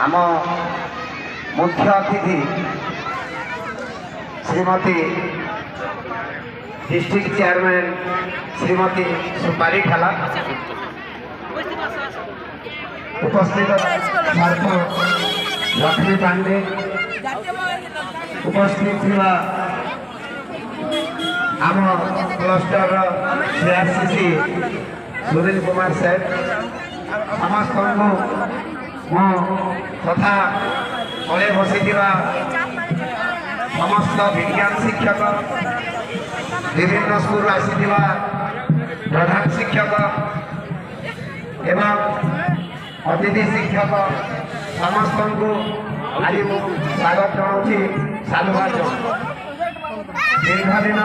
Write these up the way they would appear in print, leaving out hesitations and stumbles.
आम मुख्य अतिथि श्रीमती डिस्ट्रिक्ट चेयरमैन श्रीमती सुपारी खाला उपस्थित छात्र लक्ष्मी पांडे उपस्थित थिबा आम क्लस्टर सीआरसीसी सुनील कुमार सेठ समस्त मो तथा तले बसी समस्त विज्ञान शिक्षक विभिन्न स्कूल आसी प्रधान शिक्षक एवं अतिथि शिक्षक समस्त को आज स्वागत जनाऊँ साधुवाद दीर्घ दिन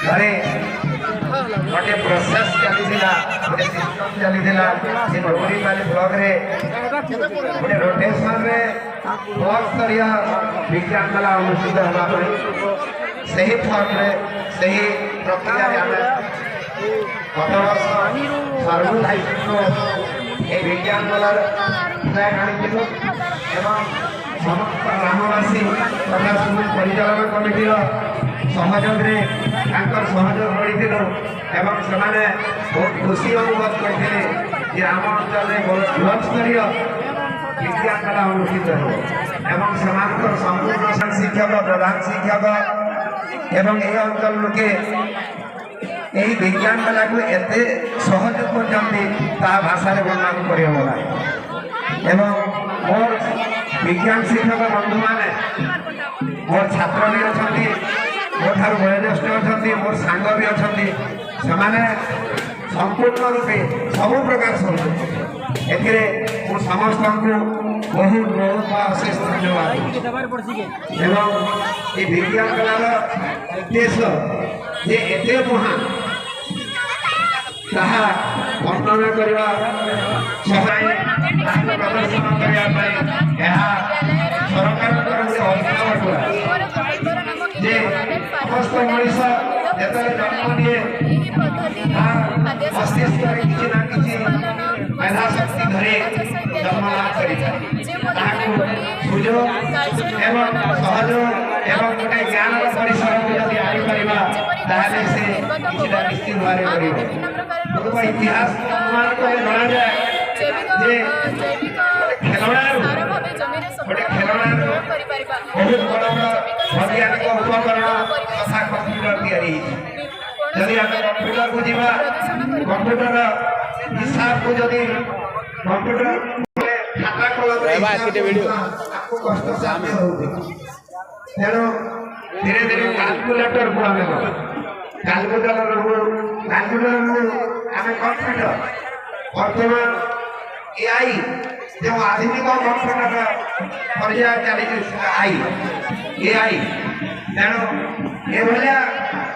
घरे गोटे प्रोसेस चलीला गोटे सिस्टम चलीला से बरगुड़ीपाली ब्लॉक रे गोटे रोटेशन रे ब्लॉक स्तरीय विज्ञान मेला अनुष्ठित होगा सही फॉर्म रे सही प्रक्रिया आम गत वर्ष सर्वोदय ये विज्ञान मेला फ्लैग आनी समस्त ग्रामवासी तथा स्कूल परिचालन कमिटी सहयोग सहयोग मिलूँ एवं से बहुत खुशी अनुभव करते आम अंचल ब्लॉक स्तरीय विज्ञान मेला अनुष्ठित हो संपूर्ण शिक्षक प्रधान शिक्षक एवं यह अंचल लोके यही विज्ञान मेला को एत सहयोग कर भाषा वर्णना करना एवं मोर विज्ञान शिक्षक बंधु मैंने मोर छात्र भी अच्छा मोर ठार वयोज्येष्ठ अच्छा मोर सांग भी अच्छा से संपूर्ण रूपे सब प्रकार सहयोग ए समस्त को बहुत बहुत अशेष धन्यवाद एवं ये विज्ञान मेलार उद्देश्य जे एते महान ताहा वर्णना करवा प्रदर्शन करने सरकार जे समस्त मनीष जो जन्म दिए मस्तिष्क किसी ना किसी मेधा शक्ति धरे जन्मलाभ कर सुजोग एवं सहयोग एवं गोटे ज्ञान परिसर को जब आनीपर से निश्चित भाव में इतिहास जना जाए खेलना गोटे खेलना बहुत बड़ वैज्ञानिक उपकरण तथा कंप्यूटर तैयारी जदि आम कंप्यूटर को जीवा कंप्यूटर हिसाब को जदि कंप्यूटर खाता आपको कष्ट तेणु धीरे धीरे कैलकुलेटर को आम कैलकुलेटर आम कंप्यूटर वर्तमान एआई जो आधुनिक कंप्यूटर पर्याय चली आई एआई तेणु ये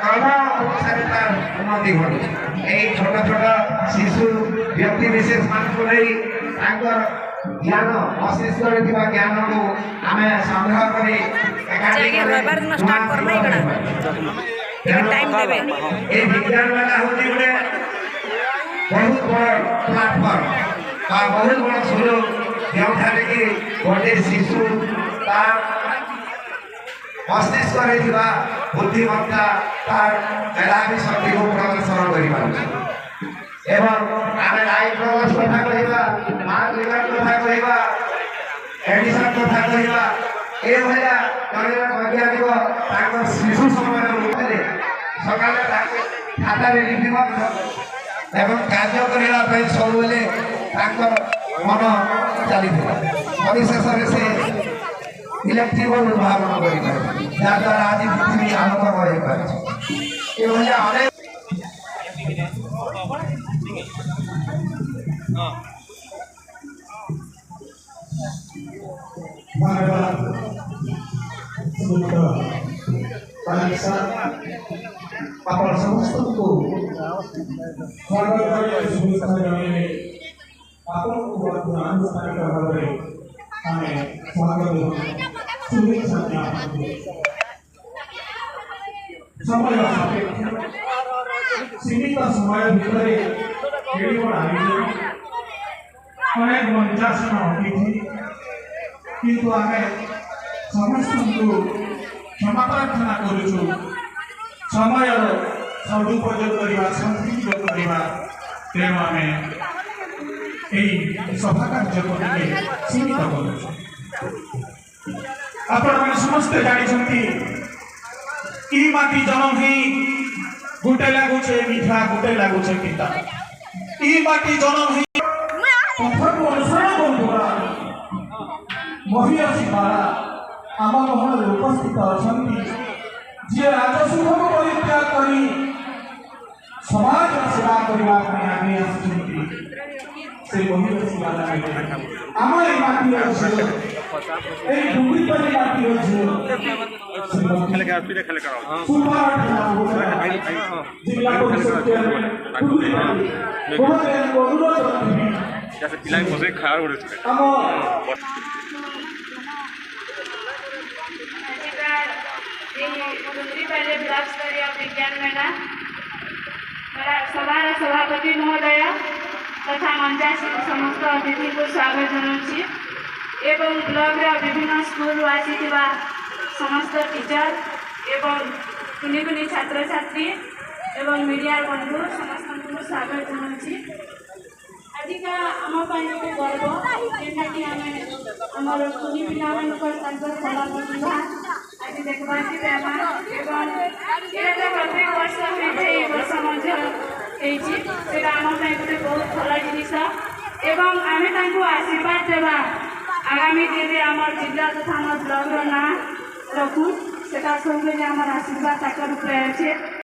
क्रम अनुसार तार उन्नति घटू यही छोट छोट शिशु व्यक्ति विशेष मानक ज्ञान मस्तिष्क ज्ञान को आम संग्रह कर विज्ञान मेला हूँ गोटे बहुत बड़ प्लाटफर्म बहुत बड़ सुयोग जो गोटे शिशु मस्तिष्क बुद्धिमत्ता तार मेधावी शक्ति को प्रदर्शन कर आम लाइफ प्रवास कथा कह मार्क लिवर कथा कह एडिसन कथा कह ये वैज्ञानिक शिशु समय सका खाता लिखा एवं कार्य करने सब मन चली परिशेष से इलेक्ट्रिक उद्भावन कर आज पृथ्वी आलोकमय हो आपण समस्त को आपण वर्तमान भाव हमें स्वागत समय सीमित समय भितर ଅନେକ ମଞ୍ଚାସନ ହୋଇଛି କିନ୍ତୁ ଆମେ ସମସ୍ତଙ୍କୁ କ୍ଷମା ପ୍ରାର୍ଥନା କରୁଛୁ ସମୟର ସଦୁପଯୋଗ କରିବା ସଦୁପଯୋଗ କରିବା ତେଣୁ ଆମେ ଏହି ସଭା କାର୍ଯ୍ୟକୁ ଟିକେ ସୀମିତ କରୁଛୁ। ଆପଣମାନେ ସମସ୍ତେ ଜାଣିଛନ୍ତି ଇ ମାଟି ଜନମ ହେଇ ଗୁଟେ ଲାଗୁଛେ ମିଠା ଗୁଟେ ଲାଗୁଛେ ପିତା ଇ ମାଟି ଜନମ ହେଇ କଥାକୁ ଅନୁସରଣ କରୁଥିବା ମହିୟସୀ ବାଳା ଆମ ମହଲରେ ଉପସ୍ଥିତ ଅଛନ୍ତି ଯିଏ ରାଜସୁଖକୁ ପରିତ୍ୟାଗ କରି ସମାଜର ସେବା କରିବା ପାଇଁ ଆଗେଇ ଆସୁଛନ୍ତି ସେ ମହିୟସୀ ବାଳା ଆମ ଏଇ ମାଟିର ଝିଅ এই ডুবুরিপাড়ি মাটির ঝিল জিলা পরিষদ চেয়ারম্যান অনুরোধ পিলাই বসে খাওয়ার করেছে ब्लॉक स्तरीय विज्ञान मेला सभार सभापति महोदय तथा मंचासीन समस्त अतिथि को स्वागत जनाऊँगी एवं ब्लॉक विभिन्न स्कूल आसीथिबा समस्त टीचर एवं कुनि कुनि छात्र छात्री एवं मीडिया बंधु समस्त को स्वागत जनाऊँगी। आजिका आम गोटे गर्व जेनटा कि आम आमर कुनि पिला कला प्रतिभा आज देखा पाइबा एवं ये प्रत्येक वर्ष होते वर्ष आम गोटे बहुत भल जिनिस एवं आम आशीर्वाद देवा आगामी दिन में आम जिला तथा आम ब्लॉक ना रखू से सब आशीर्वाद ताकर उपरे अच्छे।